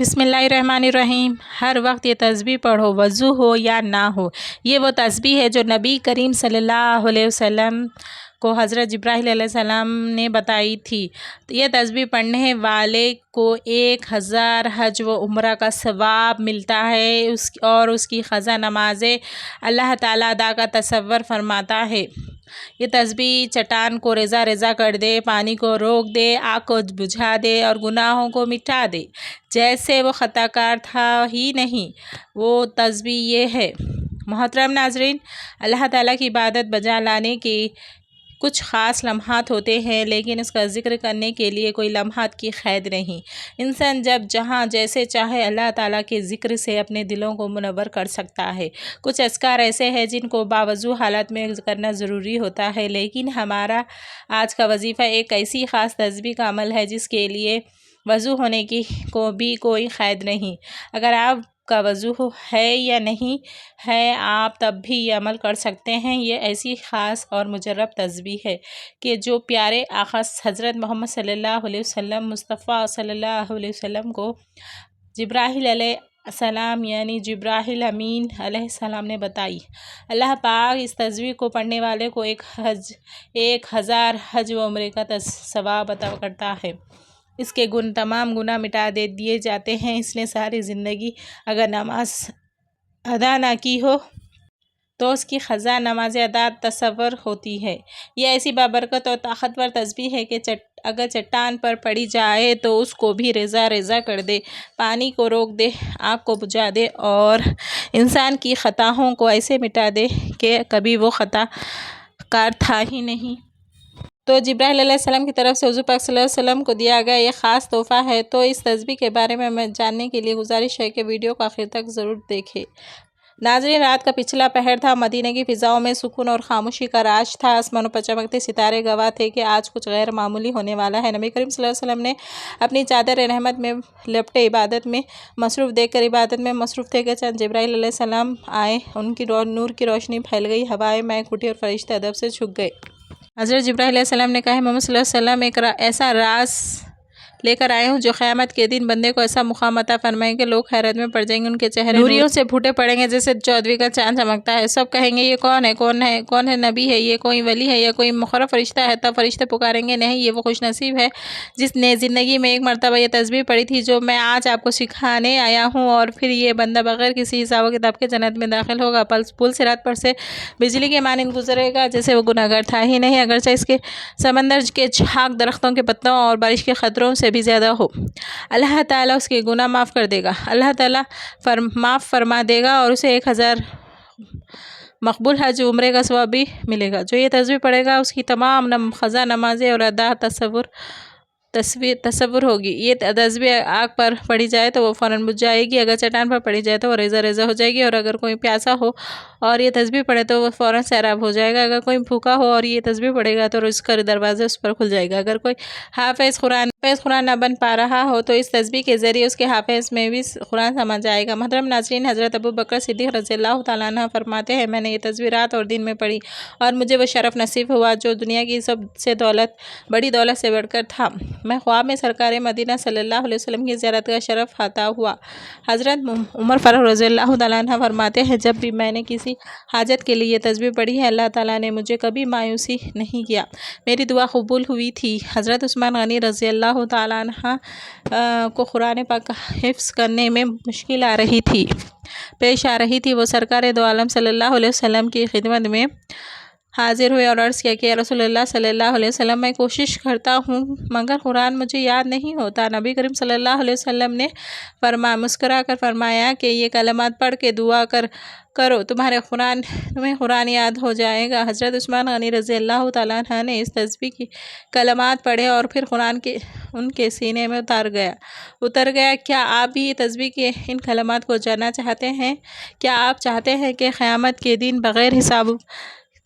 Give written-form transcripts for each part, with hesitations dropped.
بسم اللہ الرحمن الرحیم۔ ہر وقت یہ تسبیح پڑھو، وضو ہو یا نہ ہو۔ یہ وہ تسبیح ہے جو نبی کریم صلی اللہ علیہ وسلم کو حضرت جبرائیل علیہ السلام نے بتائی تھی۔ یہ تسبیح پڑھنے والے کو 1000 حج و عمرہ کا ثواب ملتا ہے اور اس کی قضا نمازیں اللہ تعالیٰ ادا کا تصور فرماتا ہے۔ یہ تسبیح چٹان کو ریزہ ریزہ کر دے، پانی کو روک دے، آگ کو بجھا دے اور گناہوں کو مٹا دے، جیسے وہ خطا کار تھا ہی نہیں۔ وہ تسبیح یہ ہے۔ محترم ناظرین، اللہ تعالیٰ کی عبادت بجا لانے کے کچھ خاص لمحات ہوتے ہیں، لیکن اس کا ذکر کرنے کے لیے کوئی لمحات کی قید نہیں۔ انسان جب جہاں جیسے چاہے اللہ تعالیٰ کے ذکر سے اپنے دلوں کو منور کر سکتا ہے۔ کچھ اذکار ایسے ہیں جن کو باوضو حالت میں کرنا ضروری ہوتا ہے، لیکن ہمارا آج کا وظیفہ ایک ایسی خاص تسبیح کا عمل ہے جس کے لیے وضو ہونے کی کو بھی کوئی قید نہیں۔ اگر آپ کا وضو ہے یا نہیں ہے، آپ تب بھی یہ عمل کر سکتے ہیں۔ یہ ایسی خاص اور مجرب تسبیح ہے کہ جو پیارے آقا حضرت محمد صلی اللہ علیہ وسلم، مصطفیٰ صلی اللہ علیہ وسلم کو جبرائیل علیہ السلام یعنی جبرائیل امین علیہ السلام نے بتائی۔ اللہ پاک اس تسبیح کو پڑھنے والے کو 1000 حج و عمرے کا ثواب عطا کرتا ہے۔ اس کے تمام گناہ مٹا دیے جاتے ہیں۔ اس نے ساری زندگی اگر نماز ادا نہ کی ہو تو اس کی قضا نماز ادا تصور ہوتی ہے۔ یہ ایسی بابرکت اور طاقتور تسبیح ہے کہ اگر چٹان پر پڑھی جائے تو اس کو بھی ریزہ ریزہ کر دے، پانی کو روک دے، آگ کو بجھا دے اور انسان کی خطاؤں کو ایسے مٹا دے کہ کبھی وہ خطا کار تھا ہی نہیں۔ تو جبرائیل علیہ السلام کی طرف سے حضور پاک صلی اللہ علیہ وسلم کو دیا گیا یہ خاص تحفہ ہے۔ تو اس تسبیح کے بارے میں جاننے کے لیے گزارش ہے کہ ویڈیو کو آخر تک ضرور دیکھیں۔ ناظرین، رات کا پچھلا پہر تھا، مدینہ کی فضاؤں میں سکون اور خاموشی کا راج تھا۔ آسمانوں پر چمکتے ستارے گواہ تھے کہ آج کچھ غیر معمولی ہونے والا ہے۔ نبی کریم صلی اللہ علیہ وسلم نے اپنی چادر رحمت میں لپٹے عبادت میں مصروف دیکھ کر عبادت میں مصروف تھے کہ چند جبرائیل علیہ السلام آئے۔ ان کی نور کی روشنی پھیل گئی، ہوائیں مہک اٹھی اور فرشتے ادب سے جھک گئے۔ حضرت جبرائیل علیہ السلام نے کہا، محمد صلی اللہ علیہ وسلم ایک ایسا راز لے کر آئے ہوں جو قیامت کے دن بندے کو ایسا مقام عطا فرمائے کہ لوگ حیرت میں پڑ جائیں گے، ان کے چہرے نوریوں سے پھوٹے پڑیں گے جیسے چودھویں کا چاند چمکتا ہے۔ سب کہیں گے، یہ کون ہے؟ نبی ہے؟ یہ کوئی ولی ہے یا کوئی مقرب فرشتہ ہے؟ تب فرشتے پکاریں گے، نہیں، یہ وہ خوش نصیب ہے جس نے زندگی میں ایک مرتبہ یہ تسبیح پڑھی تھی جو میں آج آپ کو سکھانے آیا ہوں، اور پھر یہ بندہ بغیر کسی حساب و کتاب کے جنت میں داخل ہوگا۔ پل صراط پر سے بجلی کے مانند گزرے گا جیسے وہ گناہگار تھا ہی نہیں، اگرچہ اس کے سمندر کے جھاگ درختوں کے پتوں اور بارش کے قطروں سے بھی زیادہ ہو۔ اللہ تعالیٰ اس کے گناہ معاف کر دے گا، اللہ تعالیٰ معاف فرما دے گا اور اسے 1000 مقبول حج عمرے کا ثواب بھی ملے گا۔ جو یہ تسبیح پڑھے گا اس کی تمام قضا نمازیں اور ادا تصور ہوگی۔ یہ تسبیح آگ پر پڑھی جائے تو وہ فوراً بجھ جائے گی، اگر چٹان پر پڑھی جائے تو وہ ریزہ ریزہ ہو جائے گی، اور اگر کوئی پیاسا ہو اور یہ تسبیح پڑھے تو وہ فوراً سیراب ہو جائے گا، اگر کوئی بھوکا ہو اور یہ تسبیح پڑھے گا تو رزق کا دروازہ اس پر کھل جائے گا، اگر کوئی حافظ قرآن نہ بن پا رہا ہو تو اس تسبیح کے ذریعے اس کے حافظ میں بھی قرآن سما جائے گا۔ محترم ناظرین، حضرت ابوبکر صدیق رضی اللہ تعالیٰ عنہ فرماتے ہیں، میں نے یہ تسبیح رات اور دن میں پڑھی اور مجھے وہ شرف نصیب ہوا جو دنیا کی سب سے بڑی دولت سے بڑھ کر تھا۔ میں خواب میں سرکار مدینہ صلی اللہ علیہ وسلم کی زیارت کا شرف عطا ہوا۔ حضرت عمر فاروق رضی اللہ تعالیٰ عنہ فرماتے ہیں، جب بھی میں نے کسی حاجت کے لیے یہ تسبیح پڑھی ہے، اللہ تعالیٰ نے مجھے کبھی مایوسی نہیں کیا، میری دعا قبول ہوئی تھی۔ حضرت عثمان غنی رضی اللہ تعالیٰ عنہ کو قرآن پاک کا حفظ کرنے میں مشکل پیش آ رہی تھی۔ وہ سرکار دو عالم صلی اللہ علیہ وسلم کی خدمت میں حاضر ہوئے اور عرض کیا کہ یا رسول اللہ صلی اللہ علیہ وسلم، میں کوشش کرتا ہوں مگر قرآن مجھے یاد نہیں ہوتا۔ نبی کریم صلی اللہ علیہ وسلم نے مسکرا کر فرمایا کہ یہ کلمات پڑھ کے دعا کرو، تمہیں قرآن یاد ہو جائے گا۔ حضرت عثمان غنی رضی اللہ تعالیٰ عنہ نے اس تسبیح کی کلمات پڑھے اور پھر قرآن ان کے سینے میں اتر گیا۔ کیا آپ بھی یہ تسبیح کے ان کلمات کو جاننا چاہتے ہیں؟ کیا آپ چاہتے ہیں کہ قیامت کے دن بغیر حساب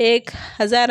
1000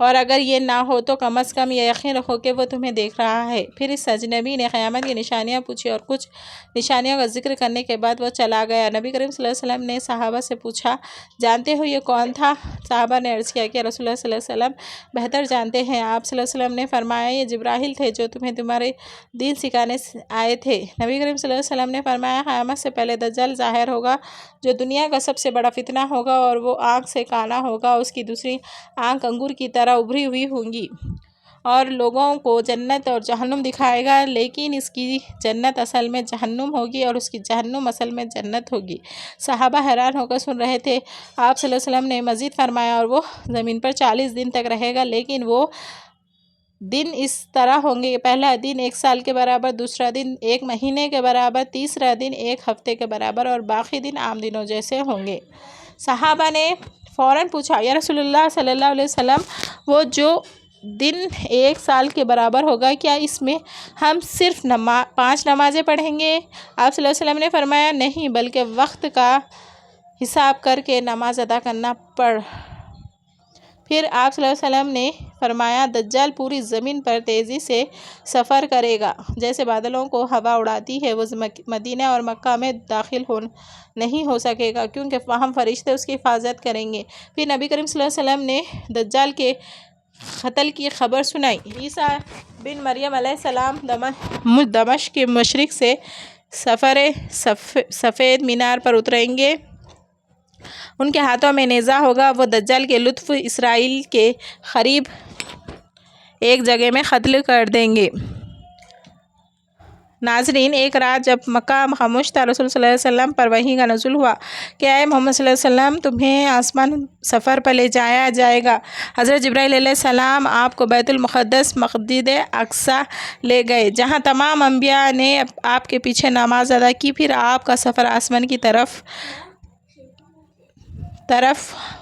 اور اگر یہ نہ ہو تو کم از کم یہ یقین رکھو کہ وہ تمہیں دیکھ رہا ہے۔ پھر اس اجنبی نے قیامت کی نشانیاں پوچھی اور کچھ نشانیوں کا ذکر کرنے کے بعد وہ چلا گیا۔ نبی کریم صلی اللہ علیہ وسلم نے صحابہ سے پوچھا، جانتے ہو یہ کون تھا؟ صحابہ نے عرض کیا کہ رسول اللہ صلی اللہ علیہ وسلم بہتر جانتے ہیں۔ آپ صلی اللہ علیہ وسلم نے فرمایا، یہ جبرائیل تھے جو تمہیں تمہارے دین سکھانے آئے تھے۔ نبی کریم صلی اللہ علیہ وسلم نے فرمایا، قیامت سے پہلے دجال ظاہر ہوگا جو دنیا کا سب سے بڑا فتنہ ہوگا، اور وہ آنکھ سے کانا ہوگا، اس کی دوسری آنکھ انگور کی طرح ابھری ہوئی ہوگی، اور لوگوں کو جنت اور جہنم دکھائے گا، لیکن اس کی جنت اصل میں جہنم ہوگی اور اس کی جہنم اصل میں جنت ہوگی۔ صحابہ حیران ہو کر سن رہے تھے۔ آپ صلی اللہ علیہ وسلم نے مزید فرمایا، اور وہ زمین پر 40 دن تک رہے گا، لیکن وہ دن اس طرح ہوں گے، پہلا دن 1 سال کے برابر، دوسرا دن 1 مہینے کے برابر، تیسرا دن 1 ہفتے کے برابر، اور باقی دن عام دنوں جیسے ہوں گے۔ صحابہ نے فوراً پوچھا، یا رسول اللہ صلی اللہ علیہ وسلم، وہ جو دن 1 سال کے برابر ہوگا، کیا اس میں ہم صرف 5 نمازیں پڑھیں گے؟ آپ صلی اللہ علیہ وسلم نے فرمایا، نہیں، بلکہ وقت کا حساب کر کے نماز ادا کرنا پڑ۔ پھر آپ صلی اللہ علیہ وسلم نے فرمایا، دجال پوری زمین پر تیزی سے سفر کرے گا، جیسے بادلوں کو ہوا اڑاتی ہے۔ وہ مدینہ اور مکہ میں داخل نہیں ہو سکے گا، کیونکہ وہاں فرشتے اس کی حفاظت کریں گے۔ پھر نبی کریم صلی اللہ علیہ وسلم نے دجال کے قتل کی خبر سنائی۔ عیسیٰ بن مریم علیہ السلام دمشق کے مشرق سے سفید مینار پر اتریں گے، ان کے ہاتھوں میں نیزہ ہوگا، وہ دجال کے لطف اسرائیل کے قریب ایک جگہ میں قتل کر دیں گے۔ ناظرین، ایک رات جب مکہ خاموش تھا، رسول صلی اللہ علیہ وسلم پر وحی کا نزول ہوا کہ اے محمد صلی اللہ علیہ وسلم، تمہیں آسمان سفر پر لے جایا جائے گا۔ حضرت جبرائیل علیہ السلام آپ کو بیت المقدس، مسجد اقصیٰ لے گئے، جہاں تمام انبیاء نے آپ کے پیچھے نماز ادا کی۔ پھر آپ کا سفر آسمان کی طرف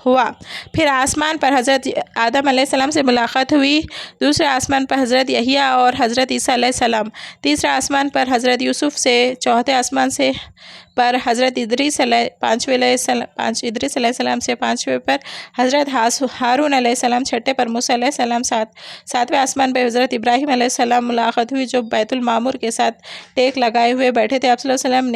ہوا۔ پھر آسمان پر حضرت آدم علیہ السلام سے ملاقات ہوئی، دوسرے آسمان پر حضرت یحییٰ اور حضرت عیسیٰ علیہ السلام، تیسرے آسمان پر حضرت یوسف سے، چوتھے آسمان پر حضرت ادریس علیہ السلام سے، پانچویں پر حضرت ہارون علیہ السلام، چھٹے پر موسیٰ علیہ السلام، ساتویں آسمان پر حضرت ابراہیم علیہ السلام ملاقات ہوئی، جو بیت المعمور کے ساتھ ٹیک لگائے ہوئے بیٹھے تھے۔ آپ صلی اللہ علیہ وسلم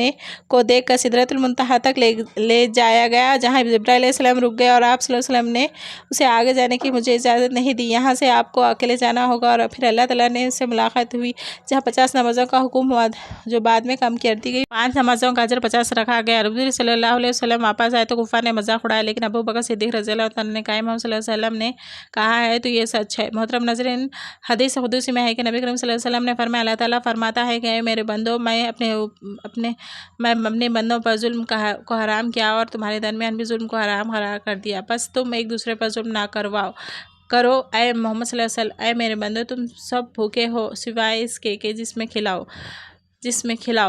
کو دیکھ کر سدرۃ المنتہیٰ تک لے جایا گیا، جہاں جبرائیل علیہ السلام رک گئے، اور آپ صلی اللہ علیہ وسلم نے اسے آگے جانے کی مجھے اجازت نہیں دی، یہاں سے آپ کو اکیلے جانا ہوگا۔ اور پھر اللہ تعالیٰ نے اس سے ملاقات ہوئی، جہاں 50 نمازوں کا حکم ہوا، جو بعد میں کم کر دی گئی۔ 5 نمازوں کا اجر 50 رکھا گیا۔ رسول صلی اللہ علیہ وسلم واپس آئے تو کفار نے مذاق اڑایا، لیکن ابو بکر صدیق رضی اللہ عنہ نے کہا، محمد صلی اللہ علیہ وسلم نے کہا ہے تو یہ سچ ہے۔ محترم ناظرین، حدیث قدسی میں ہے کہ نبی کریم صلی اللہ علیہ وسلم نے فرمایا، اللہ تعالیٰ فرماتا ہے کہ اے میرے بندو، میں اپنے بندوں پر ظلم کو حرام کیا اور تمہارے درمیان بھی ظلم کو حرام قرار کر دیا، بس تم ایک دوسرے پر ظلم نہ کرو۔ اے محمد صلی اللہ علیہ وسلم، اے میرے بندو، تم سب بھوکے ہو سوائے اس کے کہ جس میں کھلاؤ،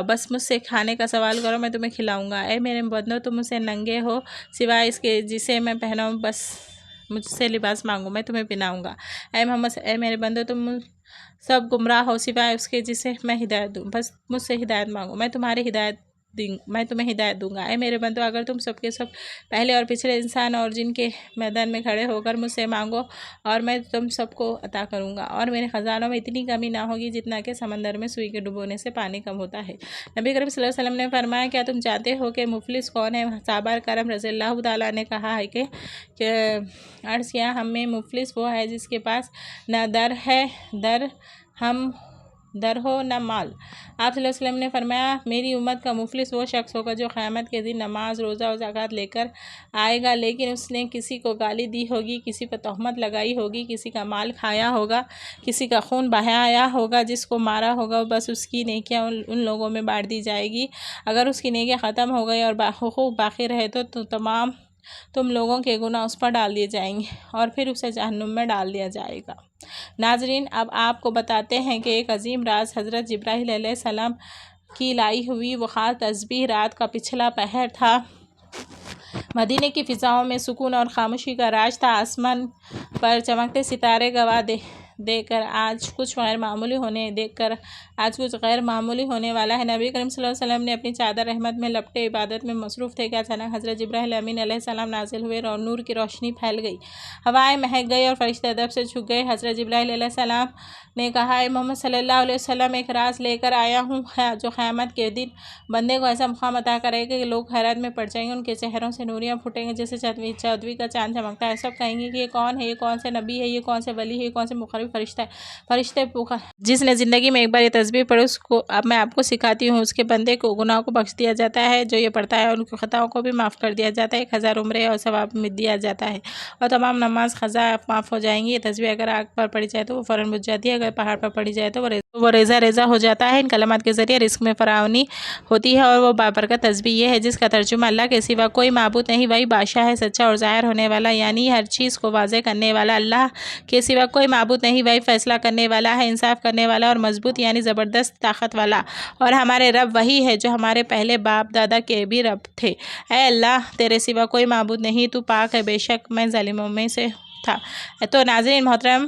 بس مجھ سے کھانے کا سوال کرو، میں تمہیں کھلاؤں گا۔ اے میرے بندو، تم مجھ سے ننگے ہو سوائے اس کے جسے میں پہناؤں، بس مجھ سے لباس مانگو، میں تمہیں پہناؤں گا۔ اے میرے بندو، تم سب گمراہ ہو سوائے اس کے جسے میں ہدایت دوں، بس مجھ سے ہدایت مانگو، میں تمہیں ہدایت دوں گا۔ اے میرے بندو، اگر تم سب کے سب پہلے اور پچھلے انسان اور جن کے میدان میں کھڑے ہو کر مجھ سے مانگو، اور میں تم سب کو عطا کروں گا، اور میرے خزانوں میں اتنی کمی نہ ہوگی جتنا کہ سمندر میں سوئی کے ڈبونے سے پانی کم ہوتا ہے۔ نبی کریم صلی اللہ علیہ وسلم نے فرمایا، کیا تم جانتے ہو کہ مفلس کون ہے؟ صحابہ کرام رضی اللہ تعالیٰ نے کہا ہے کہ عرض کیا، ہم میں مفلس وہ ہے جس کے پاس نہ در ہو نہ مال۔ آپ صلی اللہ علیہ وسلم نے فرمایا، میری امت کا مفلس وہ شخص ہوگا جو قیامت کے دن نماز، روزہ اور زکوٰۃ لے کر آئے گا، لیکن اس نے کسی کو گالی دی ہوگی، کسی پر تہمت لگائی ہوگی، کسی کا مال کھایا ہوگا، کسی کا خون بہایا ہوگا، جس کو مارا ہوگا، بس اس کی نیکیاں ان لوگوں میں بانٹ دی جائے گی۔ اگر اس کی نیکیاں ختم ہو گئی اور حقوق باقی رہے تو تم لوگوں کے گناہ اس پر ڈال دیے جائیں گے، اور پھر اسے جہنم میں ڈال دیا جائے گا۔ ناظرین، اب آپ کو بتاتے ہیں کہ ایک عظیم راز حضرت جبرائیل علیہ السلام کی لائی ہوئی وہ خاص تسبیح رات کا پچھلا پہر تھا۔ مدینے کی فضاؤں میں سکون اور خاموشی کا راج تھا۔ آسمان پر چمکتے ستارے گواہ دیکھ کر آج کچھ غیر معمولی ہونے والا ہے۔ نبی کریم صلی اللہ علیہ وسلم نے اپنی چادر رحمت میں لپٹے عبادت میں مصروف تھے کہ اچانک حضرت جبرائیل امین علیہ السلام نازل ہوئے اور نور کی روشنی پھیل گئی، ہوائیں مہک گئی اور فرشتے ادب سے جھک گئے۔ حضرت جبرائیل علیہ السلام نے کہا، اے محمد صلی اللہ علیہ وسلم، ایک راز لے کر آیا ہوں جو قیامت کے دن بندے کو ایسا مقام عطا کرے گا کہ لوگ حیرت میں پڑ جائیں گے، ان کے چہروں سے نوریاں پھوٹیں گے جیسے چودھویں کا چاند چمکتا ہے۔ سب کہیں گے کہ یہ کون ہے، یہ کون سے نبی ہے، یہ کون سے ولی ہے، یہ کون سے مقرب فرشتہ ہے۔ فرشتے جس نے زندگی میں ایک بار یہ تسبیح پڑھی، اب میں آپ کو سکھاتی ہوں، اس کے بندے کو گناہوں کو بخش دیا جاتا ہے، جو یہ پڑھتا ہے ان کی خطاؤں کو بھی معاف کر دیا جاتا ہے، 1000 عمرے اور ثواب دیا جاتا ہے، اور تمام نماز قضا معاف ہو جائیں گی۔ یہ تسبیح اگر آگ پر پڑھی جائے تو وہ فوراً بجھ جاتی ہے، اگر پہاڑ پر پڑھی جائے تو وہ ریزہ ہو جاتا ہے۔ ان کلمات کے ذریعے رزق میں فراوانی ہوتی ہے، اور وہ بابرکت تسبیح یہ ہے جس کا ترجمہ اللہ کے سوا کوئی معبود نہیں، وہی بادشاہ ہے، سچا اور ظاہر ہونے والا، یعنی ہر چیز کو واضح کرنے والا۔ اللہ کے سوا کوئی معبود نہیں، وہی فیصلہ کرنے والا ہے، انصاف کرنے والا اور مضبوط یعنی زبردست طاقت والا، اور ہمارے رب وہی ہے جو ہمارے پہلے باپ دادا کے بھی رب تھے۔ اے اللہ، تیرے سوا کوئی معبود نہیں، تو پاک ہے، بے شک میں ظالموں میں سے تھا۔ تو ناظرین محترم،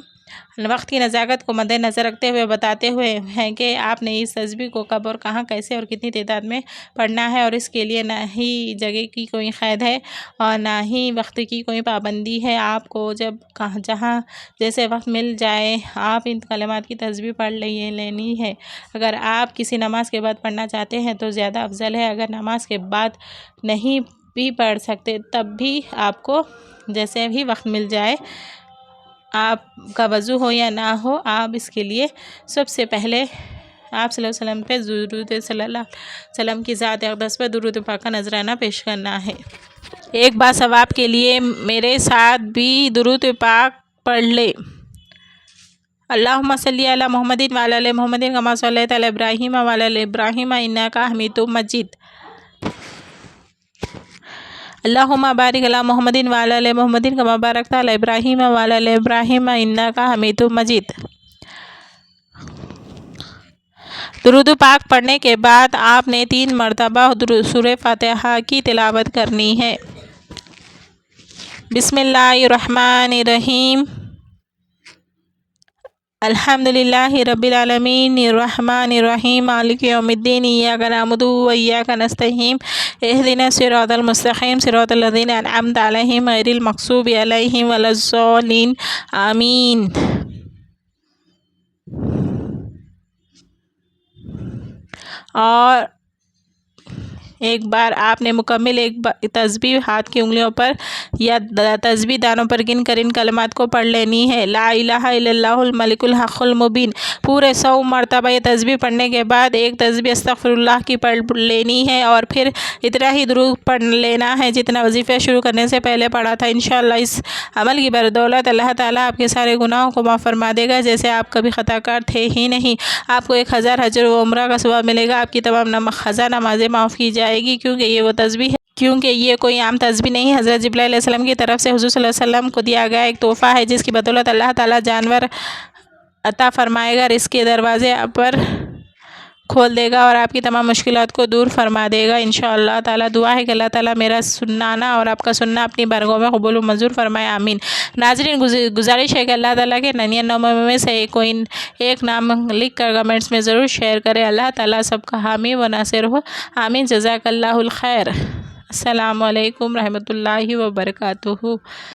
وقت کی نزاکت کو مد نظر رکھتے ہوئے بتاتے ہوئے ہیں کہ آپ نے اس تسبیح کو کب اور کہاں، کیسے اور کتنی تعداد میں پڑھنا ہے، اور اس کے لیے نہ ہی جگہ کی کوئی قید ہے اور نہ ہی وقت کی کوئی پابندی ہے۔ آپ کو جہاں جیسے وقت مل جائے آپ ان کلمات کی تسبیح پڑھ لینی ہے۔ اگر آپ کسی نماز کے بعد پڑھنا چاہتے ہیں تو زیادہ افضل ہے، اگر نماز کے بعد نہیں بھی پڑھ سکتے تب بھی آپ کو جیسے بھی وقت مل جائے، آپ کا وضو ہو یا نہ ہو، آپ اس کے لیے سب سے پہلے آپ صلی اللہ علیہ وسلم پہ درود صلی اللہ علیہ وسلم کی ذات اقدس پہ درود پاک کا نذرانہ پیش کرنا ہے۔ ایک بار ثواب کے لیے میرے ساتھ بھی درود پاک پڑھ لے۔ اللہم صلی علی محمد وعلی آل محمد کما صلیت علی ابراہیم وعلی آل ابراہیم انک حمید مجید۔ اللہم بارک علی محمد وعلی آل محمد کما بارکت علی ابراہیم وعلی آل ابراہیم انک حمید مجید۔ درود پاک پڑھنے کے بعد آپ نے 3 مرتبہ سورہ فاتحہ کی تلاوت کرنی ہے۔ بسم اللہ الرحمن الرحیم، الحمدللہ رب العالمین الرحمن الرحیم مالک یوم الدین، ایاک نعبد و ایاک نستعین، اہدنا الصراط المستقیم صراط الذین انعمت علیہم غیر المغضوب علیہم ولا الضالین، آمین۔ اور ایک بار آپ نے مکمل ایک تسبیح ہاتھ کی انگلیوں پر یا تسبیح دانوں پر گن کر ان کلمات کو پڑھ لینی ہے۔ لا الہ الا اللہ الملک الحق المبین۔ پورے 100 مرتبہ یہ تسبیح پڑھنے کے بعد ایک تسبیح استغفر اللہ کی پڑھ لینی ہے، اور پھر اتنا ہی درود پڑھ لینا ہے جتنا وظیفہ شروع کرنے سے پہلے پڑھا تھا۔ انشاءاللہ اس عمل کی بدولت اللہ تعالیٰ آپ کے سارے گناہوں کو معاف فرما دے گا، جیسے آپ کبھی خطا کار تھے ہی نہیں۔ آپ کو 1000 حج و عمرہ کا ثواب ملے گا، آپ کی تمام قضا نمازیں معاف کی جائے گی، کیونکہ یہ وہ تسبیح ہے، کیونکہ یہ کوئی عام تسبیح نہیں، حضرت جبرائیل علیہ السلام کی طرف سے حضور صلی اللہ علیہ وسلم کو دیا گیا ایک تحفہ ہے، جس کی بدولت اللہ تعالیٰ جانور عطا فرمائے گا، رزق کے دروازے پر کھول دے گا اور آپ کی تمام مشکلات کو دور فرما دے گا انشاءاللہ تعالیٰ۔ دعا ہے کہ اللہ تعالیٰ میرا سنانا اور آپ کا سننا اپنی بارگاہ میں قبول و منظور فرمائے، آمین۔ ناظرین، گزارش ہے کہ اللہ تعالیٰ کے 99 ناموں میں سے کوئی ایک نام لکھ کر کمنٹس میں ضرور شیئر کرے۔ اللہ تعالیٰ سب کا حامی و ناصر ہو، آمین۔ جزاک اللہ الخیر۔ السلام علیکم رحمۃ اللہ وبرکاتہ۔